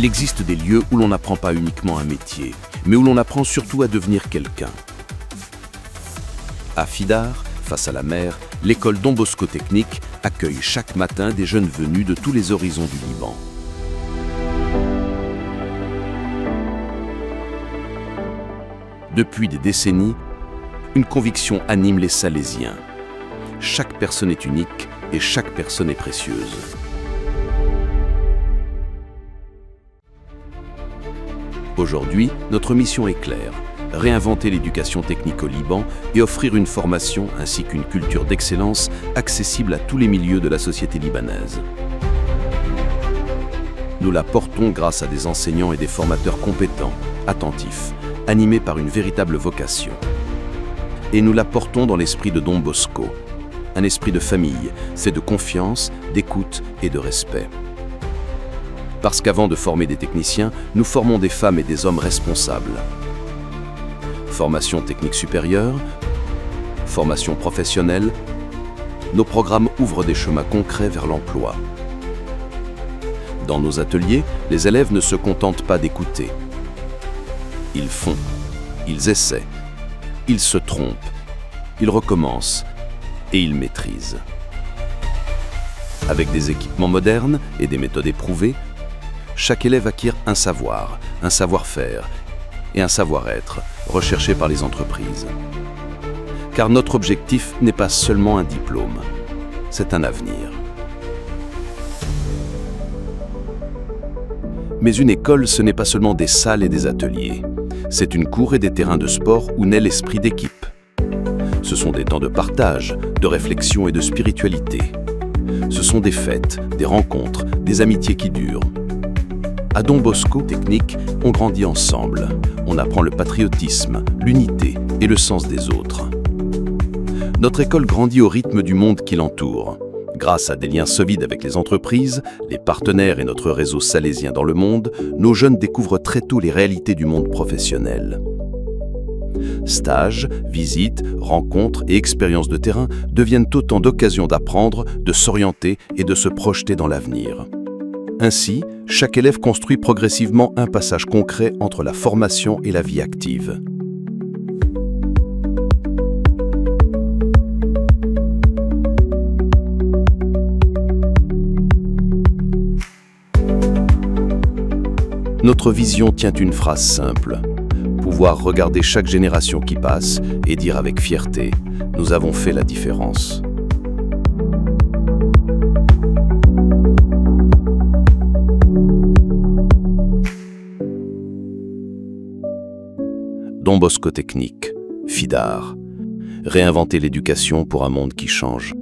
Il existe des lieux où l'on n'apprend pas uniquement un métier, mais où l'on apprend surtout à devenir quelqu'un. À Fidar, face à la mer, l'école Don Bosco Technique accueille chaque matin des jeunes venus de tous les horizons du Liban. Depuis des décennies, une conviction anime les Salésiens. Chaque personne est unique et chaque personne est précieuse. Aujourd'hui, notre mission est claire: réinventer l'éducation technique au Liban et offrir une formation ainsi qu'une culture d'excellence accessible à tous les milieux de la société libanaise. Nous la portons grâce à des enseignants et des formateurs compétents, attentifs, animés par une véritable vocation. Et nous la portons dans l'esprit de Don Bosco, un esprit de famille, fait de confiance, d'écoute et de respect. Parce qu'avant de former des techniciens, nous formons des femmes et des hommes responsables. Formation technique supérieure, formation professionnelle, nos programmes ouvrent des chemins concrets vers l'emploi. Dans nos ateliers, les élèves ne se contentent pas d'écouter. Ils font, ils essaient, ils se trompent, ils recommencent et ils maîtrisent. Avec des équipements modernes et des méthodes éprouvées, chaque élève acquiert un savoir, un savoir-faire et un savoir-être recherché par les entreprises. Car notre objectif n'est pas seulement un diplôme, c'est un avenir. Mais une école, ce n'est pas seulement des salles et des ateliers. C'est une cour et des terrains de sport où naît l'esprit d'équipe. Ce sont des temps de partage, de réflexion et de spiritualité. Ce sont des fêtes, des rencontres, des amitiés qui durent. À Don Bosco Technique, on grandit ensemble. On apprend le patriotisme, l'unité et le sens des autres. Notre école grandit au rythme du monde qui l'entoure. Grâce à des liens solides avec les entreprises, les partenaires et notre réseau salésien dans le monde, nos jeunes découvrent très tôt les réalités du monde professionnel. Stages, visites, rencontres et expériences de terrain deviennent autant d'occasions d'apprendre, de s'orienter et de se projeter dans l'avenir. Ainsi, chaque élève construit progressivement un passage concret entre la formation et la vie active. Notre vision tient une phrase simple: pouvoir regarder chaque génération qui passe et dire avec fierté: nous avons fait la différence. Don Bosco Technique, Fidar. Réinventer l'éducation pour un monde qui change.